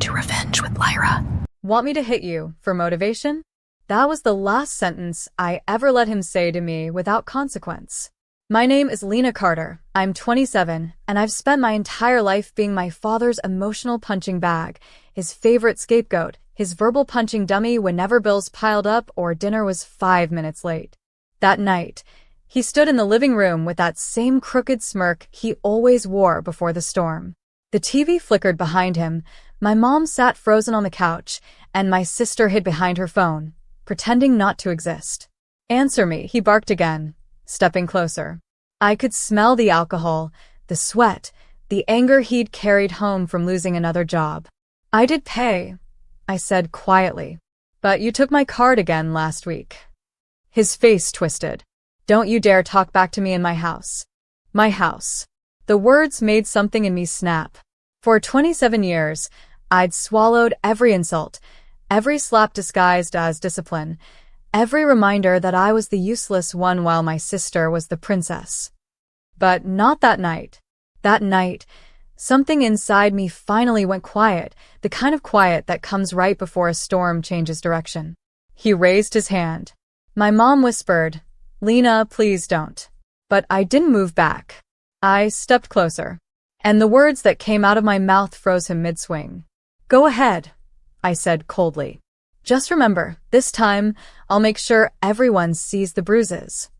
to revenge with Lyra. Want me to hit you for motivation? That was the last sentence I ever let him say to me without consequence. My name is Lena Carter. I'm 27, and I've spent my entire life being my father's emotional punching bag, his favorite scapegoat, his verbal punching dummy whenever bills piled up or dinner was 5 minutes late. That night, he stood in the living room with that same crooked smirk he always wore before the storm. The TV flickered behind him, my mom sat frozen on the couch, and my sister hid behind her phone, pretending not to exist. "Answer me," he barked again, stepping closer. I could smell the alcohol, the sweat, the anger he'd carried home from losing another job. "I did pay," I said quietly. "But you took my card again last week." His face twisted. "Don't you dare talk back to me in my house." My house. The words made something in me snap. For 27 years, I'd swallowed every insult, every slap disguised as discipline, every reminder that I was the useless one while my sister was the princess. But not that night. That night, something inside me finally went quiet, the kind of quiet that comes right before a storm changes direction. He raised his hand. My mom whispered, "Lena, please don't." But I didn't move back. I stepped closer, and the words that came out of my mouth froze him mid-swing. "Go ahead," I said coldly. "Just remember, this time, I'll make sure everyone sees the bruises."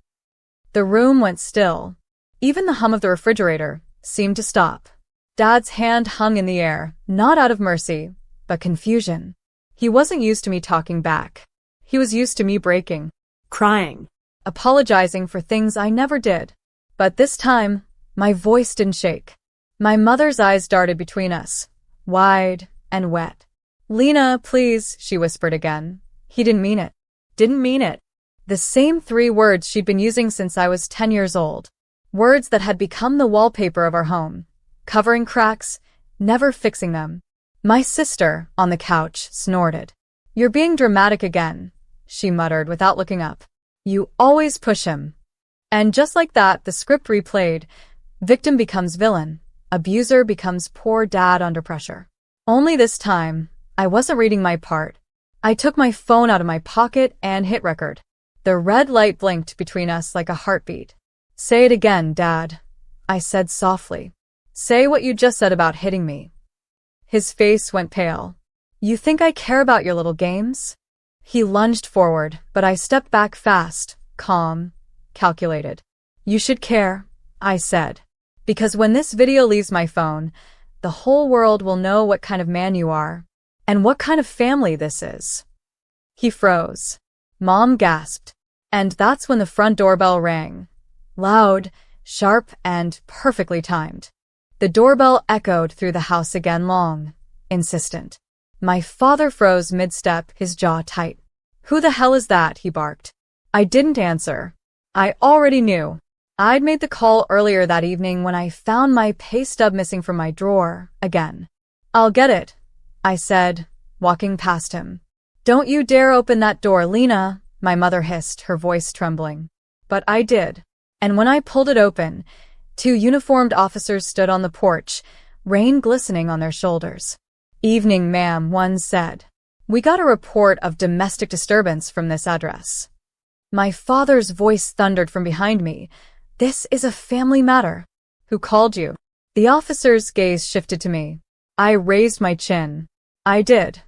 The room went still. Even the hum of the refrigerator seemed to stop. Dad's hand hung in the air, not out of mercy, but confusion. He wasn't used to me talking back. He was used to me breaking, Crying. apologizing for things I never did. But this time, my voice didn't shake. My mother's eyes darted between us, wide and wet. "Lena, please," she whispered again. He didn't mean it. Didn't mean it. The same 3 words she'd been using since I was 10 years old. Words that had become the wallpaper of our home, covering cracks, never fixing them. My sister, on the couch, snorted. "You're being dramatic again," she muttered without looking up. "You always push him." And just like that, the script replayed. Victim becomes villain. Abuser becomes poor dad under pressure. Only this time, I wasn't reading my part. I took my phone out of my pocket and hit record. The red light blinked between us like a heartbeat. "Say it again, Dad," I said softly. "Say what you just said about hitting me." His face went pale. "You think I care about your little games?" He lunged forward, but I stepped back fast, calm, calculated. "You should care," I said, "because when this video leaves my phone, the whole world will know what kind of man you are, and what kind of family this is." He froze. Mom gasped. And that's when the front doorbell rang. Loud, sharp, and perfectly timed. The doorbell echoed through the house again, long, insistent. My father froze mid-step, his jaw tight. "Who the hell is that?" he barked. I didn't answer. I already knew. I'd made the call earlier that evening when I found my pay stub missing from my drawer, again. "I'll get it," I said, walking past him. "Don't you dare open that door, Lena," my mother hissed, her voice trembling. But I did. And when I pulled it open, 2 uniformed officers stood on the porch, rain glistening on their shoulders. "Evening, ma'am," one said. "We got a report of domestic disturbance from this address." My father's voice thundered from behind me. "This is a family matter." "Who called you?" The officer's gaze shifted to me. I raised my chin. I did.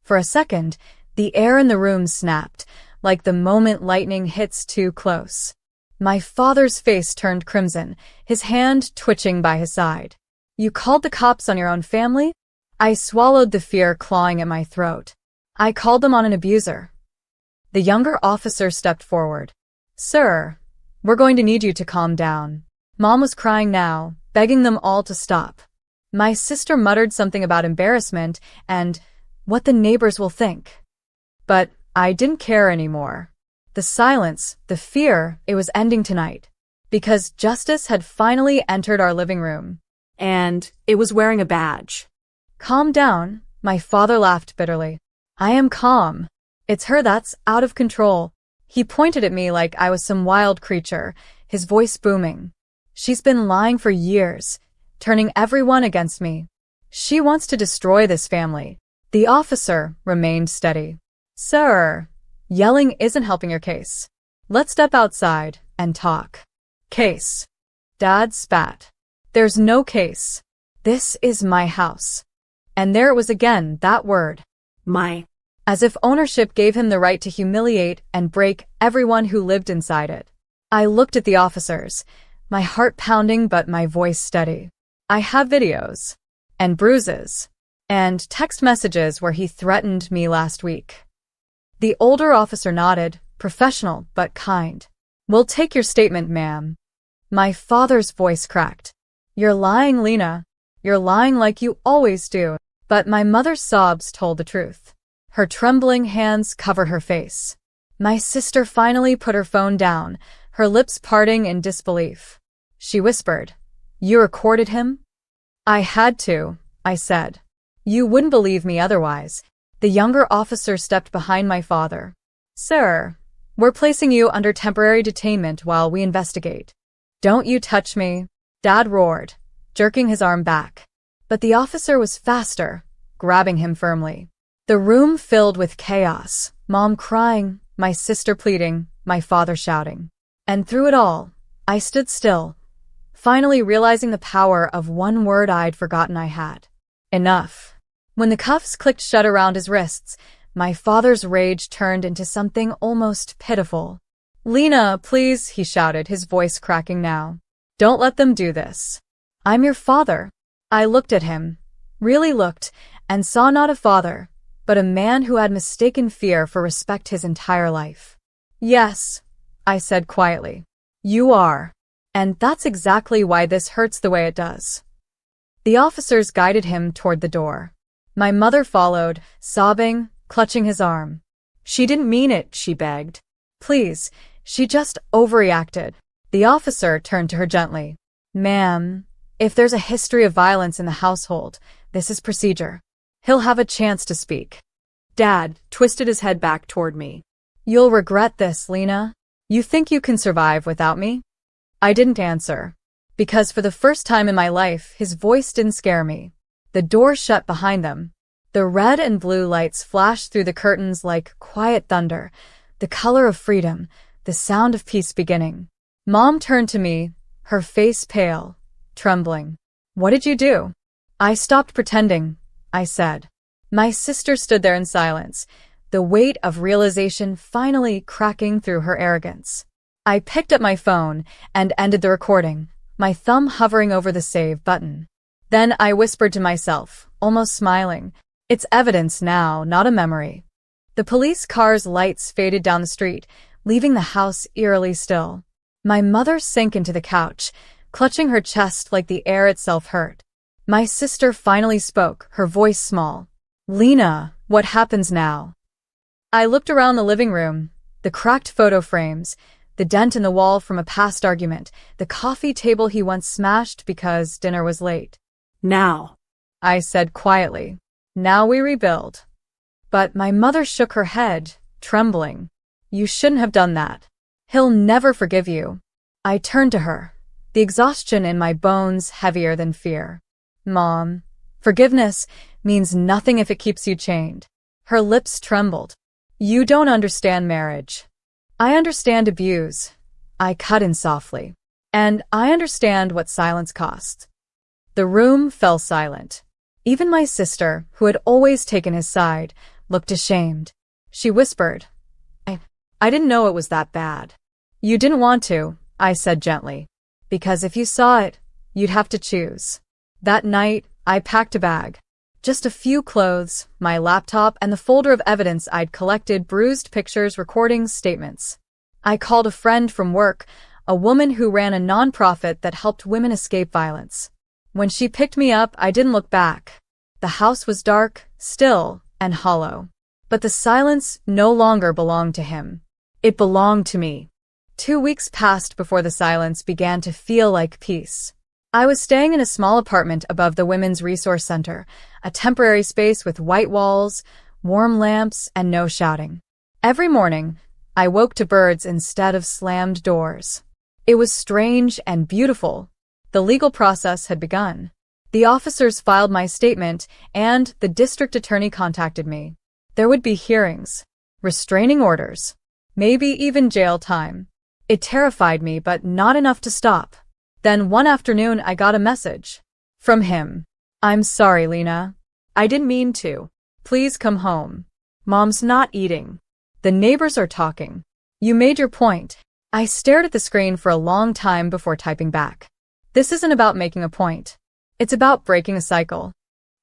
For a second, the air in the room snapped, like the moment lightning hits too close. My father's face turned crimson, his hand twitching by his side. "You called the cops on your own family?" I swallowed the fear clawing at my throat. "I called them on an abuser." The younger officer stepped forward. "Sir, we're going to need you to calm down." Mom was crying now, begging them all to stop. My sister muttered something about embarrassment and what the neighbors will think. But I didn't care anymore. The silence, the fear, it was ending tonight. Because justice had finally entered our living room. And it was wearing a badge. "Calm down," my father laughed bitterly. "I am calm. It's her that's out of control." He pointed at me like I was some wild creature, his voice booming. "She's been lying for years, turning everyone against me. She wants to destroy this family. The officer remained steady. Sir, yelling isn't helping your case. Let's step outside and talk. Case. Dad spat. There's no case. This is my house. And there it was again, that word. My. As if ownership gave him the right to humiliate and break everyone who lived inside it. I looked at the officers, my heart pounding but my voice steady. I have videos. And bruises. And text messages where he threatened me last week. The older officer nodded, professional but kind. We'll take your statement, ma'am. My father's voice cracked. You're lying, Lena. You're lying like you always do. But my mother's sobs told the truth. Her trembling hands covered her face. My sister finally put her phone down, her lips parting in disbelief. She whispered, "You recorded him?" I had to, I said. You wouldn't believe me otherwise. The younger officer stepped behind my father. Sir, we're placing you under temporary detainment while we investigate. Don't you touch me, Dad roared, jerking his arm back. But the officer was faster, grabbing him firmly. The room filled with chaos, Mom crying, my sister pleading, my father shouting. And through it all, I stood still, finally realizing the power of one word I'd forgotten I had. Enough. When the cuffs clicked shut around his wrists, my father's rage turned into something almost pitiful. Lena, please, he shouted, his voice cracking now. Don't let them do this. I'm your father. I looked at him, really looked, and saw not a father, but a man who had mistaken fear for respect his entire life. Yes, I said quietly. You are. And that's exactly why this hurts the way it does. The officers guided him toward the door. My mother followed, sobbing, clutching his arm. She didn't mean it, she begged. Please, she just overreacted. The officer turned to her gently. Ma'am, if there's a history of violence in the household, this is procedure. He'll have a chance to speak. Dad twisted his head back toward me. You'll regret this, Lena. You think you can survive without me? I didn't answer. Because for the first time in my life, his voice didn't scare me. The door shut behind them. The red and blue lights flashed through the curtains like quiet thunder, the color of freedom, the sound of peace beginning. Mom turned to me, her face pale, trembling. What did you do? I stopped pretending, I said. My sister stood there in silence, the weight of realization finally cracking through her arrogance. I picked up my phone and ended the recording, my thumb hovering over the save button. Then I whispered to myself, almost smiling, it's evidence now, not a memory. The police car's lights faded down the street, leaving the house eerily still. My mother sank into the couch, clutching her chest like the air itself hurt. My sister finally spoke, her voice small. Lena, what happens now? I looked around the living room, the cracked photo frames, the dent in the wall from a past argument, the coffee table he once smashed because dinner was late. Now, I said quietly. Now we rebuild. But my mother shook her head, trembling. You shouldn't have done that. He'll never forgive you. I turned to her, the exhaustion in my bones heavier than fear. Mom, forgiveness means nothing if it keeps you chained. Her lips trembled. You don't understand marriage. I understand abuse. I cut in softly. And I understand what silence costs. The room fell silent. Even my sister, who had always taken his side, looked ashamed. She whispered, I didn't know it was that bad. You didn't want to, I said gently. Because if you saw it, you'd have to choose. That night, I packed a bag. Just a few clothes, my laptop, and the folder of evidence I'd collected, bruised pictures, recordings, statements. I called a friend from work, a woman who ran a nonprofit that helped women escape violence. When she picked me up, I didn't look back. The house was dark, still, and hollow. But the silence no longer belonged to him. It belonged to me. 2 weeks passed before the silence began to feel like peace. I was staying in a small apartment above the Women's Resource Center, a temporary space with white walls, warm lamps, and no shouting. Every morning, I woke to birds instead of slammed doors. It was strange and beautiful. The legal process had begun. The officers filed my statement, and the district attorney contacted me. There would be hearings, restraining orders, maybe even jail time. It terrified me, but not enough to stop. Then one afternoon I got a message. From him. I'm sorry, Lena. I didn't mean to. Please come home. Mom's not eating. The neighbors are talking. You made your point. I stared at the screen for a long time before typing back. This isn't about making a point. It's about breaking a cycle.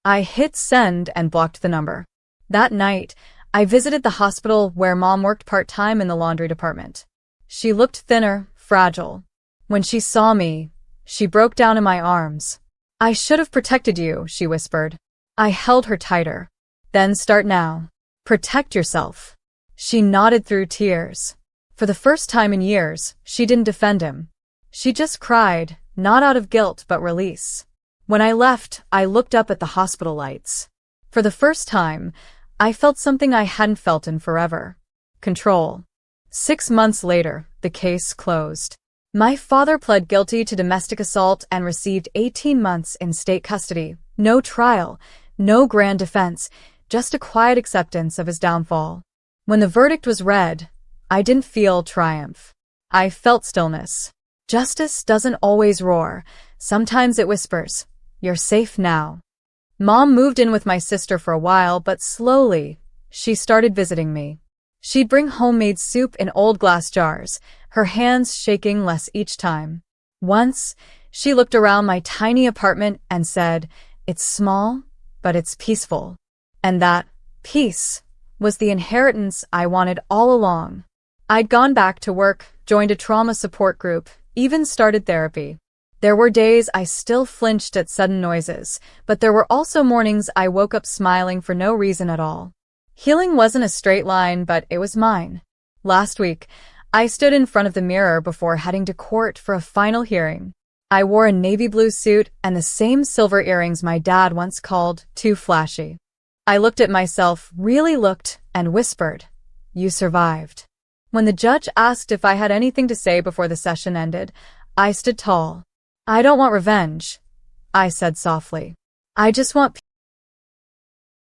I hit send and blocked the number. That night, I visited the hospital where Mom worked part-time in the laundry department. She looked thinner, fragile. When she saw me, she broke down in my arms. I should have protected you, she whispered. I held her tighter. Then start now. Protect yourself. She nodded through tears. For the first time in years, she didn't defend him. She just cried, not out of guilt but release. When I left, I looked up at the hospital lights. For the first time, I felt something I hadn't felt in forever. Control. 6 months later, the case closed. My father pled guilty to domestic assault and received 18 months in state custody. No trial, no grand defense, just a quiet acceptance of his downfall. When the verdict was read, I didn't feel triumph. I felt stillness. Justice doesn't always roar. Sometimes it whispers, "You're safe now." Mom moved in with my sister for a while, but slowly, she started visiting me. She'd bring homemade soup in old glass jars, her hands shaking less each time. Once, she looked around my tiny apartment and said, "It's small, but it's peaceful." And that peace was the inheritance I wanted all along. I'd gone back to work, joined a trauma support group, even started therapy. There were days I still flinched at sudden noises, but there were also mornings I woke up smiling for no reason at all. Healing wasn't a straight line, but it was mine. Last week, I stood in front of the mirror before heading to court for a final hearing. I wore a navy blue suit and the same silver earrings my dad once called too flashy. I looked at myself, really looked, and whispered, "You survived." When the judge asked if I had anything to say before the session ended, I stood tall. "I don't want revenge," I said softly. "I just want